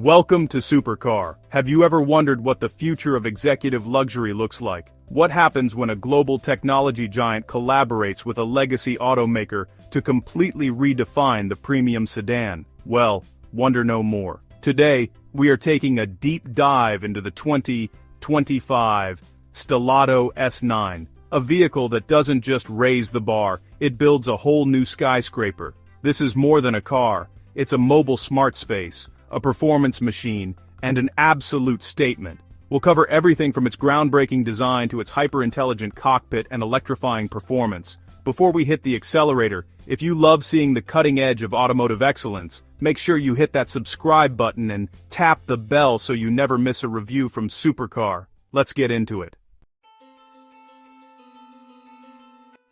Welcome to Supercar. Have you ever wondered what the future of executive luxury looks like? What happens when a global technology giant collaborates with a legacy automaker to completely redefine the premium sedan? Well, wonder no more. Today, we are taking a deep dive into the 2025 STELATO S9, a vehicle that doesn't just raise the bar, it builds a whole new skyscraper. This is more than a car, it's a mobile smart space, a performance machine, and an absolute statement. We'll cover everything from its groundbreaking design to its hyper-intelligent cockpit and electrifying performance. Before we hit the accelerator, if you love seeing the cutting edge of automotive excellence, make sure you hit that subscribe button and tap the bell so you never miss a review from Supercar. Let's get into it.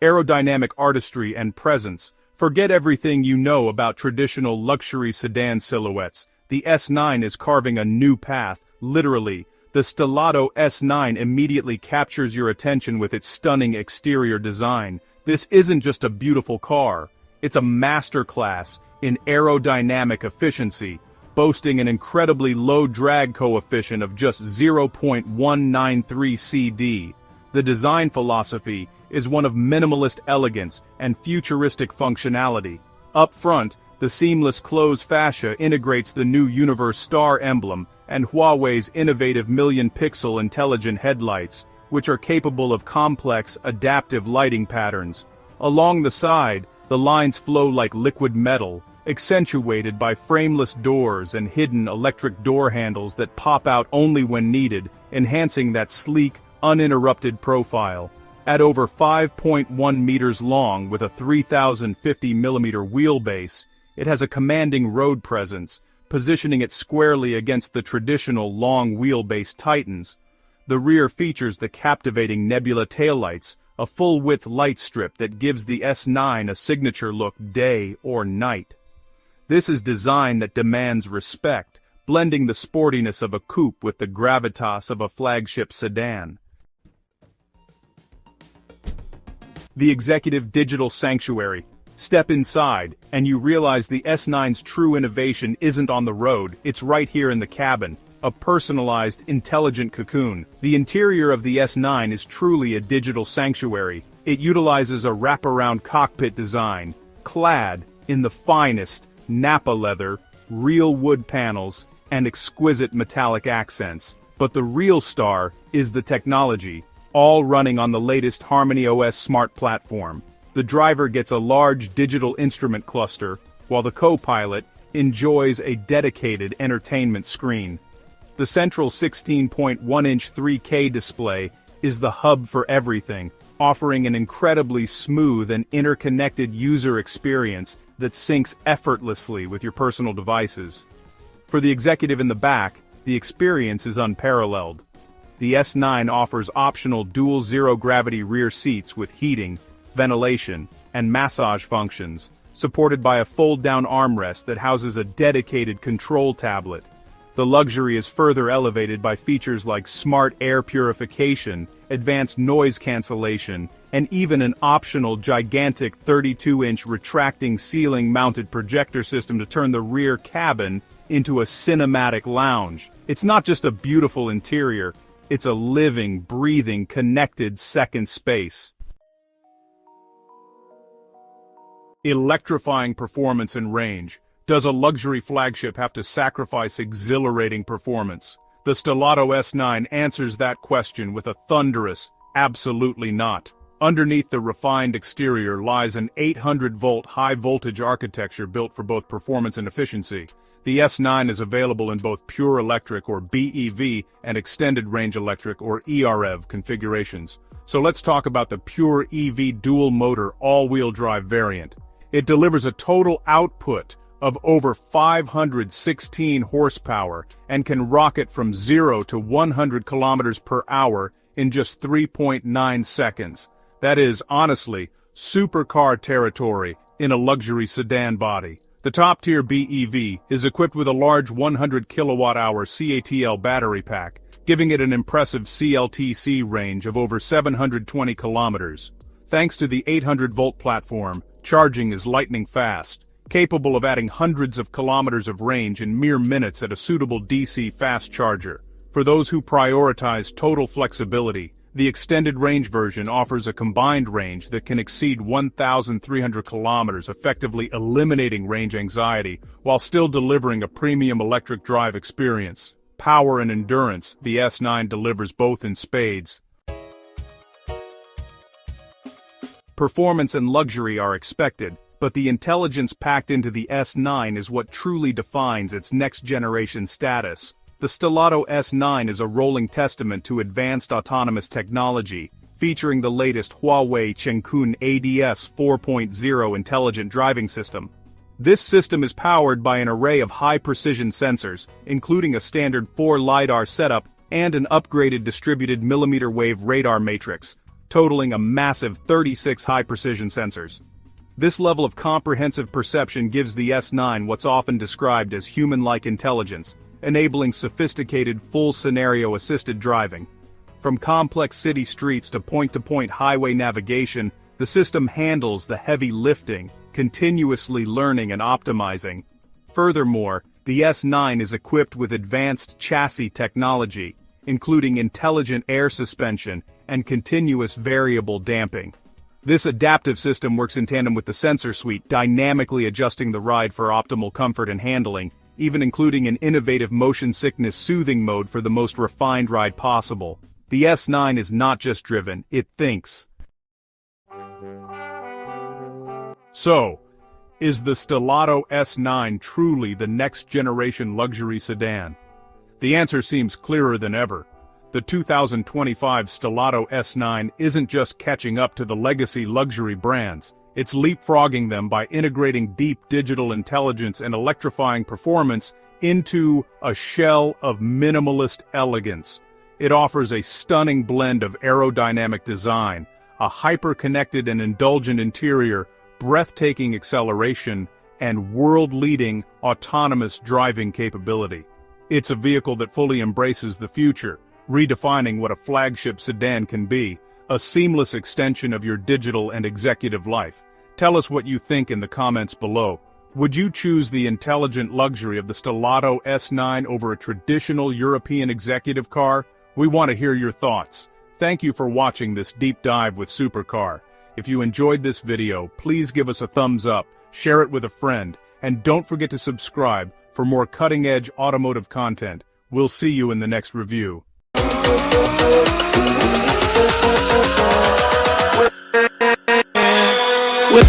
Aerodynamic artistry and presence. Forget everything you know about traditional luxury sedan silhouettes. The S9 is carving a new path, literally. The STELATO S9 immediately captures your attention with its stunning exterior design. This isn't just a beautiful car, it's a masterclass in aerodynamic efficiency, boasting an incredibly low drag coefficient of just 0.193 CD. The design philosophy is one of minimalist elegance and futuristic functionality. Up front, the seamless closed fascia integrates the new Universe Star emblem and Huawei's innovative million-pixel intelligent headlights, which are capable of complex, adaptive lighting patterns. Along the side, the lines flow like liquid metal, accentuated by frameless doors and hidden electric door handles that pop out only when needed, enhancing that sleek, uninterrupted profile. At over 5.1 meters long with a 3,050mm wheelbase, it has a commanding road presence, positioning it squarely against the traditional long wheelbase Titans. The rear features the captivating Nebula taillights, a full-width light strip that gives the S9 a signature look day or night. This is design that demands respect, blending the sportiness of a coupe with the gravitas of a flagship sedan. The executive digital sanctuary. Step inside, and you realize the S9's true innovation isn't on the road, it's right here in the cabin, a personalized, intelligent cocoon. The interior of the S9 is truly a digital sanctuary. It utilizes a wraparound cockpit design, clad in the finest Napa leather, real wood panels, and exquisite metallic accents. But the real star is the technology, all running on the latest Harmony OS smart platform. The driver gets a large digital instrument cluster, while the co-pilot enjoys a dedicated entertainment screen. The central 16.1-inch 3K display is the hub for everything, offering an incredibly smooth and interconnected user experience that syncs effortlessly with your personal devices. For the executive in the back, the experience is unparalleled. The S9 offers optional dual zero-gravity rear seats with heating, ventilation, and massage functions, supported by a fold-down armrest that houses a dedicated control tablet. The luxury is further elevated by features like smart air purification, advanced noise cancellation, and even an optional gigantic 32-inch retracting ceiling-mounted projector system to turn the rear cabin into a cinematic lounge. It's not just a beautiful interior, it's a living, breathing, connected second space. Electrifying performance and range. Does a luxury flagship have to sacrifice exhilarating performance? The STELATO S9 answers that question with a thunderous, absolutely not. Underneath the refined exterior lies an 800-volt high-voltage architecture built for both performance and efficiency. The S9 is available in both pure electric or BEV and extended range electric or EREV configurations. So let's talk about the pure EV dual-motor all-wheel drive variant. It delivers a total output of over 516 horsepower and can rocket from 0 to 100 kilometers per hour in just 3.9 seconds. That is, honestly, supercar territory in a luxury sedan body. The top-tier BEV is equipped with a large 100 kilowatt-hour CATL battery pack, giving it an impressive CLTC range of over 720 kilometers. Thanks to the 800-volt platform, charging is lightning fast. capable of adding hundreds of kilometers of range in mere minutes at a suitable DC fast charger. For those who prioritize total flexibility, the extended range version offers a combined range that can exceed 1,300 kilometers, effectively eliminating range anxiety while still delivering a premium electric drive experience. Power and endurance, the S9 delivers both in spades. Performance and luxury are expected, but the intelligence packed into the S9 is what truly defines its next-generation status. The STELATO S9 is a rolling testament to advanced autonomous technology, featuring the latest Huawei Chengkun ADS 4.0 intelligent driving system. This system is powered by an array of high-precision sensors, including a standard 4 LiDAR setup and an upgraded distributed millimeter-wave radar matrix, totaling a massive 36 high-precision sensors. This level of comprehensive perception gives the S9 what's often described as human-like intelligence, enabling sophisticated full-scenario assisted driving. From complex city streets to point-to-point highway navigation, the system handles the heavy lifting, continuously learning and optimizing. Furthermore, the S9 is equipped with advanced chassis technology, including intelligent air suspension and continuous variable damping. This adaptive system works in tandem with the sensor suite, dynamically adjusting the ride for optimal comfort and handling, even including an innovative motion sickness soothing mode for the most refined ride possible. The S9 is not just driven, it thinks. So, is the STELATO S9 truly the next-generation luxury sedan? The answer seems clearer than ever. The 2025 STELATO S9 isn't just catching up to the legacy luxury brands, it's leapfrogging them by integrating deep digital intelligence and electrifying performance into a shell of minimalist elegance. It offers a stunning blend of aerodynamic design, a hyper-connected and indulgent interior, breathtaking acceleration, and world-leading autonomous driving capability. It's a vehicle that fully embraces the future, redefining what a flagship sedan can be, a seamless extension of your digital and executive life. Tell us what you think in the comments below. Would you choose the intelligent luxury of the STELATO S9 over a traditional European executive car? We want to hear your thoughts. Thank you for watching this deep dive with Supercar. If you enjoyed this video, please give us a thumbs up, share it with a friend, and don't forget to subscribe for more cutting-edge automotive content. We'll see you in the next review. With